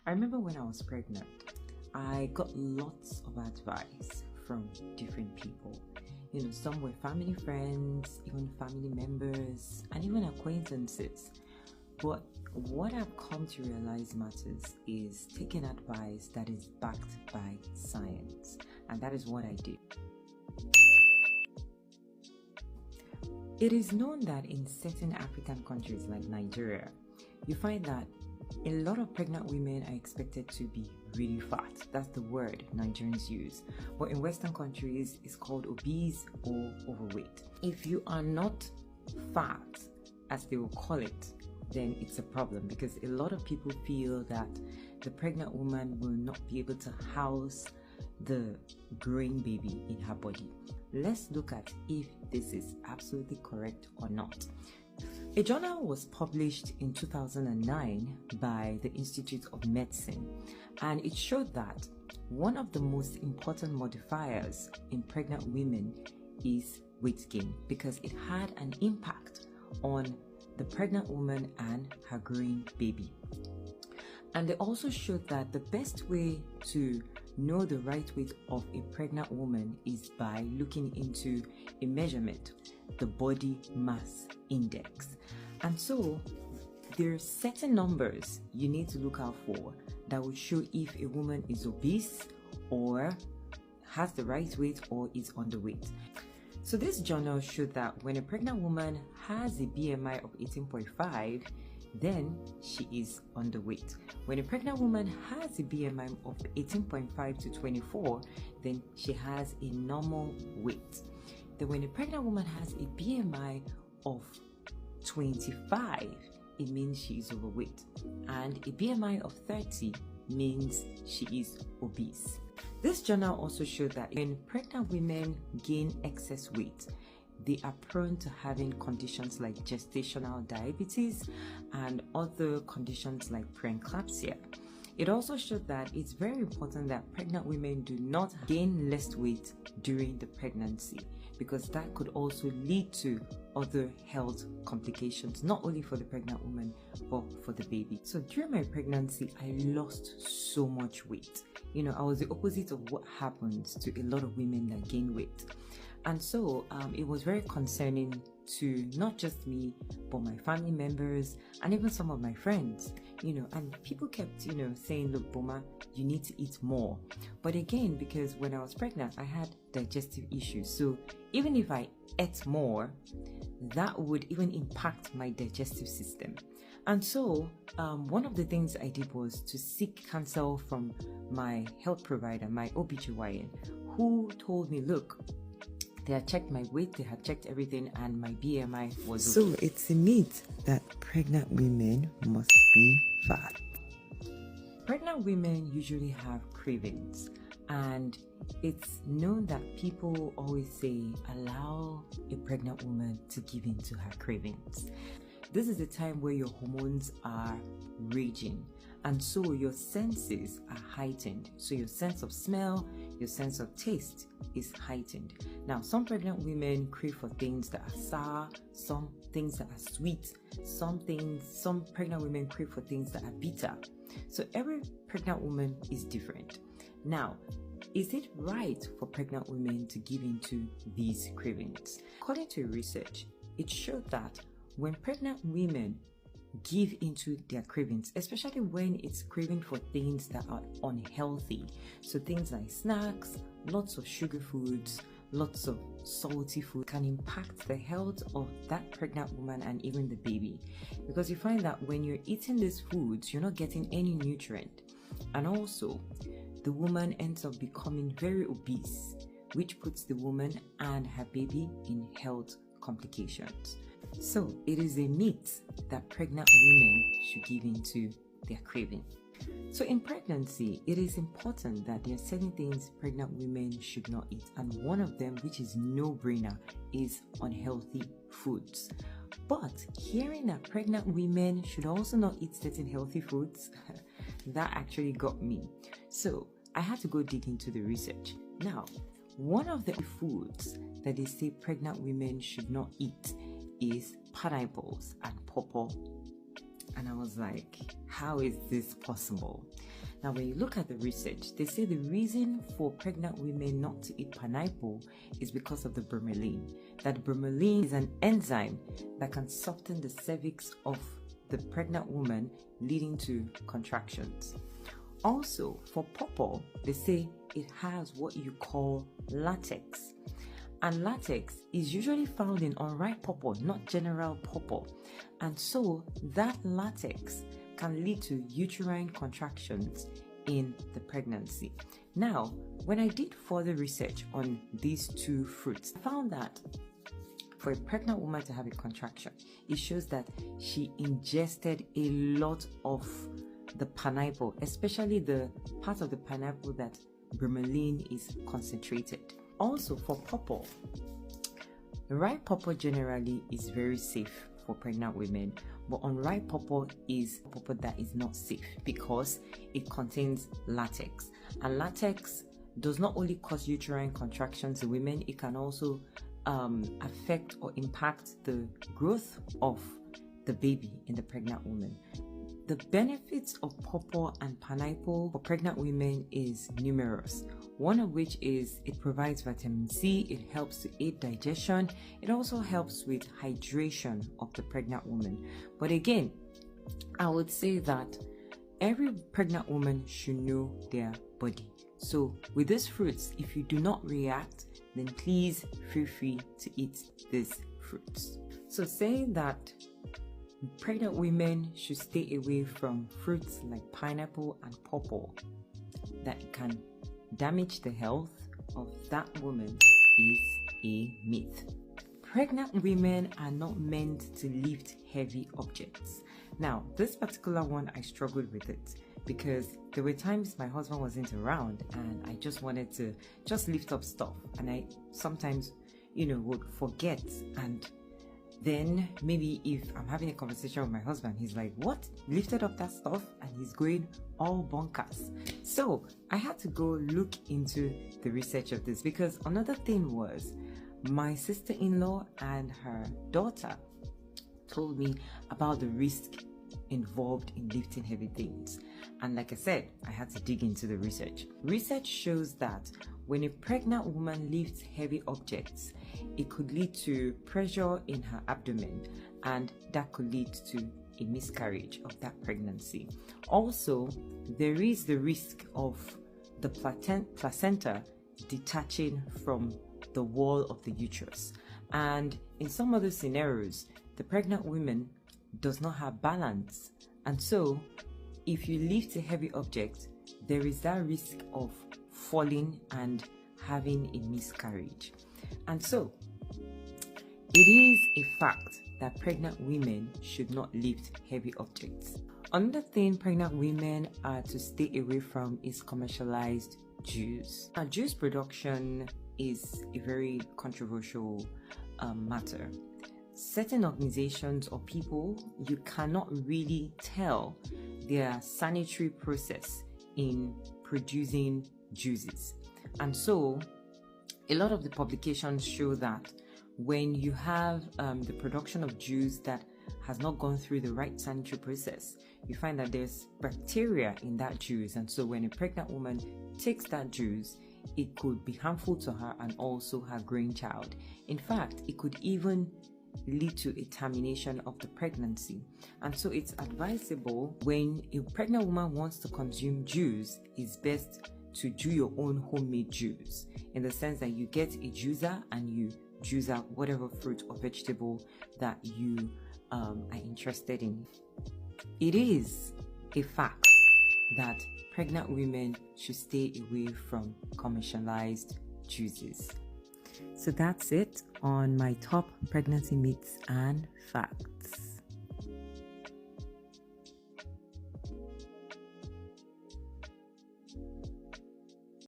I remember when I was pregnant, I got lots of advice from different people. Some were family friends, even family members, and even acquaintances. But what I've come to realize matters is taking advice that is backed by science, and that is what I do. It is known that in certain African countries like Nigeria, you find that a lot of pregnant women are expected to be really fat. That's the word Nigerians use. But in Western countries, it's called obese or overweight. If you are not fat, as they will call it, then it's a problem, because a lot of people feel that the pregnant woman will not be able to house the growing baby in her body. Let's look at if this is absolutely correct or not. A journal was published in 2009 by the Institute of Medicine, and it showed that one of the most important modifiers in pregnant women is weight gain, because it had an impact on the pregnant woman and her growing baby. And they also showed that the best way to know the right weight of a pregnant woman is by looking into a measurement, the body mass index. And so there are certain numbers you need to look out for that will show if a woman is obese or has the right weight or is underweight. So this journal showed that when a pregnant woman has a BMI of 18.5, then she is underweight. When a pregnant woman has a BMI of 18.5 to 24, then she has a normal weight. Then when a pregnant woman has a BMI of 25, it means she is overweight. And a BMI of 30 means she is obese. This journal also showed that when pregnant women gain excess weight, they are prone to having conditions like gestational diabetes and other conditions like preeclampsia. It also showed that it's very important that pregnant women do not gain less weight during the pregnancy, because that could also lead to other health complications, not only for the pregnant woman, but for the baby. So during my pregnancy, I lost so much weight. I was the opposite of what happens to a lot of women that gain weight. And so it was very concerning to not just me, but my family members and even some of my friends, and people kept, saying, look, Boma, you need to eat more. But again, because when I was pregnant, I had digestive issues. So even if I ate more, that would even impact my digestive system. And so one of the things I did was to seek counsel from my health provider, my OBGYN, who told me, look, they had checked my weight, they had checked everything, and my BMI was okay. So it's a myth that pregnant women must be fat. Pregnant women usually have cravings, and it's known that people always say, allow a pregnant woman to give in to her cravings. This is the time where your hormones are raging, and so your senses are heightened. So your sense of smell, your sense of taste is heightened. Now, some pregnant women crave for things that are sour, some things that are sweet, some pregnant women crave for things that are bitter. So every pregnant woman is different. Now, is it right for pregnant women to give into these cravings? According to research, it showed that when pregnant women give into their cravings, especially when it's craving for things that are unhealthy, so things like snacks, lots of sugar foods, lots of salty food, can impact the health of that pregnant woman and even the baby, because you find that when you're eating these foods, you're not getting any nutrient, and also the woman ends up becoming very obese, which puts the woman and her baby in health complications. So it is a myth that pregnant women should give in to their craving. So in pregnancy, it is important that there are certain things pregnant women should not eat, and one of them, which is no-brainer, is unhealthy foods. But hearing that pregnant women should also not eat certain healthy foods, that actually got me. So I had to go dig into the research. Now, one of the foods that they say pregnant women should not eat is pineapples and pawpaw. And I was like, how is this possible? Now, when you look at the research, they say the reason for pregnant women not to eat pineapple is because of the bromelain. That bromelain is an enzyme that can soften the cervix of the pregnant woman, leading to contractions. Also, for pawpaw, they say it has what you call latex. And latex is usually found in unripe pawpaw, not general pawpaw. And so that latex can lead to uterine contractions in the pregnancy. Now, when I did further research on these two fruits, I found that for a pregnant woman to have a contraction, it shows that she ingested a lot of the pineapple, especially the part of the pineapple that bromelain is concentrated. Also, for pawpaw, ripe pawpaw generally is very safe for pregnant women, but unripe pawpaw is pawpaw that is not safe because it contains latex, and latex does not only cause uterine contractions in women, it can also affect or impact the growth of the baby in the pregnant woman. The benefits of pawpaw and pineapple for pregnant women is numerous. One of which is it provides vitamin C, it helps to aid digestion, it also helps with hydration of the pregnant woman. But again, I would say that every pregnant woman should know their body. So with these fruits, if you do not react, then please feel free to eat these fruits. So saying that pregnant women should stay away from fruits like pineapple and pawpaw that can damage the health of that woman is a myth. Pregnant women are not meant to lift heavy objects. Now, this particular one, I struggled with it because there were times my husband wasn't around and I just wanted to just lift up stuff, and I sometimes, would forget. And then maybe if I'm having a conversation with my husband, he's like, "What? Lifted up that stuff?" And he's going all bonkers. So I had to go look into the research of this, because another thing was my sister-in-law and her daughter told me about the risk involved in lifting heavy things. And like I said, I had to dig into the research. Research shows that when a pregnant woman lifts heavy objects, it could lead to pressure in her abdomen, and that could lead to a miscarriage of that pregnancy. Also, there is the risk of the placenta detaching from the wall of the uterus. And in some other scenarios, the pregnant woman does not have balance. And so, if you lift a heavy object, there is that risk of falling and having a miscarriage. And so, it is a fact that pregnant women should not lift heavy objects. Another thing pregnant women are to stay away from is commercialized juice. Now, juice production is a very controversial matter. Certain organizations or people, you cannot really tell their sanitary process in producing juices. And so, a lot of the publications show that when you have the production of juice that has not gone through the right sanitary process, you find that there's bacteria in that juice. And so when a pregnant woman takes that juice, it could be harmful to her and also her growing child. In fact, it could even lead to a termination of the pregnancy. And so it's advisable, when a pregnant woman wants to consume juice, it's best to do your own homemade juice, in the sense that you get a juicer and you juice out whatever fruit or vegetable that you are interested in. It is a fact that pregnant women should stay away from commercialized juices. So that's it on my top pregnancy myths and facts.